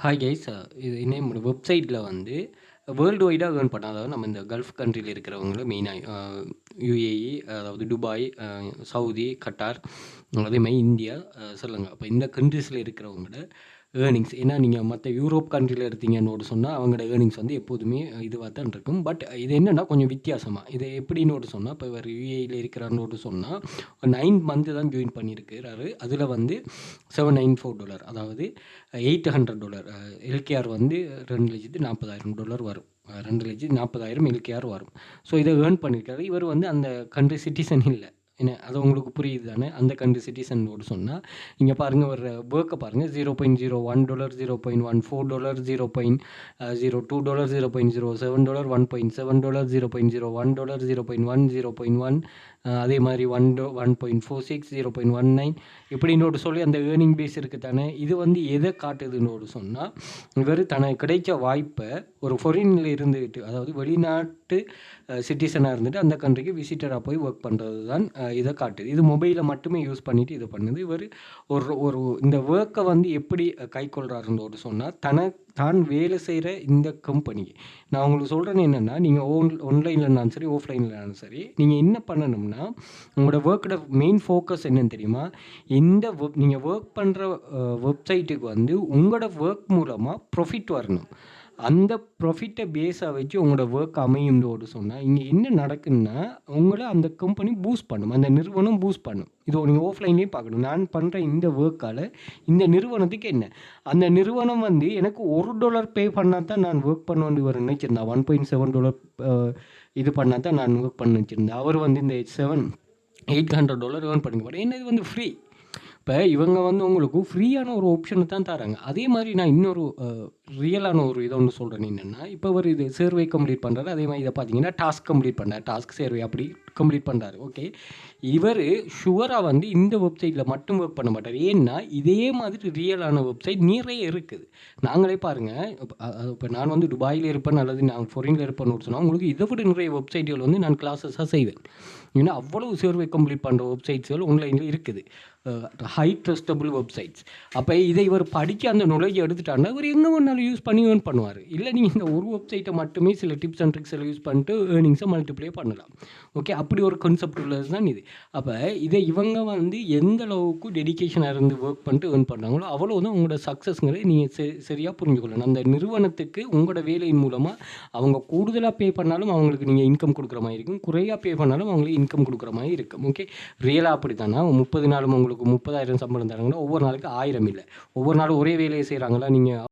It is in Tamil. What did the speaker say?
Hi guys. இது என்னோட வெப்சைட்டில் வந்து வேர்ல்டு வைடாக ஏர்ன் பண்ண, அதாவது நம்ம இந்த கல்ஃப் கண்ட்ரியில் இருக்கிறவங்கள மெயினாக யுஏஇ, அதாவது துபாய், சவுதி, கட்டார், அதே மாதிரி இந்தியா, சொல்லுங்கள். அப்போ இந்த கண்ட்ரீஸில் இருக்கிறவங்களோட ஏர்னிங்ஸ், ஏன்னா நீங்கள் மற்ற யூரோப் கண்ட்ரியில் எடுத்தீங்கன்னு சொன்னால் அவங்களோட ஏர்னிங்ஸ் வந்து எப்போதுமே இதுவாக தான் இருக்கும். பட் இது என்னென்னா கொஞ்சம் வித்தியாசமாக, இதை எப்படின்னு சொன்னால், இப்போ இவர் யுஏஇயில் இருக்கிறான்னு சொன்னால் 9 மந்த்து தான் ஜாயின் பண்ணியிருக்கிறாரு. அதில் வந்து $794, அதாவது $800. எல்கேஆர் வந்து $2,40,000 வரும். $2,40,000 எல்கேஆர் வரும். ஸோ இதை ஏர்ன் பண்ணியிருக்காரு. இவர் வந்து அந்த கண்ட்ரி சிட்டிசன் இல்லை. என்ன அது உங்களுக்கு புரியுது தானே? அந்த கண்ட்ரி சிட்டிசனோடு சொன்னால் இங்கே பாருங்கள், ஒரு ஒர்க்கை பாருங்கள். $0.01, $0.14, $0.02, $0.07, $1.7, $0.01, $0.1, $0.1, அதே மாதிரி 1.46, 0.19 இப்படின்னு சொல்லி அந்த ஏர்னிங் பேஸ் இருக்குது தானே. இது வந்து எதை காட்டுதுன்னு சொன்னால், இவர் தனக்கு கிடைச்ச வாய்ப்பை ஒரு ஃபாரினில் இருந்துக்கிட்டு, அதாவது வெளிநாட்டு சிட்டிசனாக இருந்துட்டு அந்த கண்ட்ரிக்கு விசிட்டராக போய் ஒர்க் பண்ணுறது தான் இதை காட்டுது. இது மொபைலை மட்டுமே யூஸ் பண்ணிவிட்டு இது பண்ணுது. இவர் ஒரு இந்த ஒர்க்கை வந்து எப்படி கைக்கொள்கிறாருன்னு சொன்னால், தான் வேலை செய்கிற இந்த கம்பெனி, நான் உங்களுக்கு சொல்கிறேன்னு என்னென்னா, நீங்கள் ஆன்லைன்லனாலும் சரி, ஆஃப்லைன்லனாலும் சரி, நீங்கள் என்ன பண்ணணும்னா, உங்களோட ஒர்க்கோட மெயின் ஃபோக்கஸ் என்னன்னு தெரியுமா? இந்த நீங்கள் ஒர்க் பண்ணுற வெப்சைட்டுக்கு வந்து உங்களோட ஒர்க் மூலமாக ப்ராஃபிட் வரணும். அந்த ப்ராஃபிட்டை பேஸாக வச்சு உங்களோட ஒர்க் அமையும்னு சொன்னால், இங்கே என்ன நடக்குதுன்னா, உங்களை அந்த கம்பெனி பூஸ்ட் பண்ணும், அந்த நிறுவனம் பூஸ்ட் பண்ணும். இது நீங்கள் ஆஃப்லைன்லேயும் பார்க்கணும். நான் பண்ணுற இந்த ஒர்க்கால் இந்த நிறுவனத்துக்கு என்ன, அந்த நிறுவனம் வந்து எனக்கு $1 பே பண்ணால் தான் நான் ஒர்க் பண்ண வேண்டி வர நினச்சிருந்தேன். $1.7 இது பண்ணால் தான் நான் ஒர்க் பண்ண வச்சுருந்தேன். அவர் வந்து இந்த $800 ஏர்ன் பண்ணிக்க மாட்டேன். என்ன இது வந்து ஃப்ரீ. இப்போ இவங்க வந்து உங்களுக்கு ஃப்ரீயான ஒரு ஆப்ஷனை தான் தராங்க. அதே மாதிரி நான் இன்னொரு ரியலான ஒரு இதை ஒன்று சொல்கிறேன். என்னென்னா, இப்போ அவர் இது சர்வே கம்ப்ளீட் பண்ணுறாரு. அதே மாதிரி இதை பார்த்தீங்கன்னா டாஸ்க் கம்ப்ளீட் பண்ணார். டாஸ்க் சர்வே அப்படி கம்ப்ளீட் பண்ணுறாரு. ஓகே, இவர் ஷுவராக வந்து இந்த வெப்சைட்டில் மட்டும் ஒர்க் பண்ண மாட்டார். ஏன்னா இதே மாதிரி ரியலான வெப்சைட் நிறைய இருக்குது. நாங்களே பாருங்கள், இப்போ நான் வந்து துபாயில் இருப்பேன் அல்லது நான் ஃபாரினில் இருப்பேன்னு சொன்னால், உங்களுக்கு இதை விட நிறைய வெப்சைட்டுகள் வந்து நான் கிளாஸஸாக செய்வேன். ஏன்னா அவ்வளவு சர்வே கம்ப்ளீட் பண்ணுற வெப்சைட்ஸ்கள் ஆன்லைனில் இருக்குது. High trustable websites. அப்போ இதை இவர் படித்து அந்த நாலேஜ் எடுத்துட்டாருன்னா இவர் எங்கே வேணாலும் யூஸ் பண்ணி ஏர்ன் பண்ணுவார். இல்லை நீங்கள் இந்த ஒரு வெப்சைட்டை மட்டுமே சில டிப்ஸ் அண்ட் ட்ரிக்ஸ் எல்லாம் யூஸ் பண்ணிட்டு ஏர்னிங்ஸை மல்டிப்ளை பண்ணலாம். ஓகே, அப்படி ஒரு கான்செப்ட் உள்ளது தான் இது. அப்போ இதை இவங்க வந்து எந்த அளவுக்கு டெடிக்கேஷனாக இருந்து ஒர்க் பண்ணிட்டு ஏர்ன் பண்ணுறாங்களோ அவ்வளோ தான் உங்களோட சக்ஸஸ்ங்கிறத நீங்கள் சரியாக புரிஞ்சுக்கொள்ளணும். அந்த நிறுவனத்துக்கு உங்களோட வேலையின் மூலமாக அவங்க கூடுதலாக பே பண்ணாலும் அவங்களுக்கு நீங்கள் இன்கம் கொடுக்குற மாதிரி இருக்கும், குறையாக பே பண்ணாலும் அவங்களுக்கு இன்கம் கொடுக்குற மாதிரி இருக்கும். ஓகே, ரியலாக அப்படி தானே. 30 நாளும் உங்களுக்கு 30,000 சம்பளம் தராங்கன்னா ஒவ்வொரு நாளுக்கு 1000 இல்லை. ஒவ்வொரு நாளும் ஒரே வேலையை செய்கிறாங்களா? நீங்கள்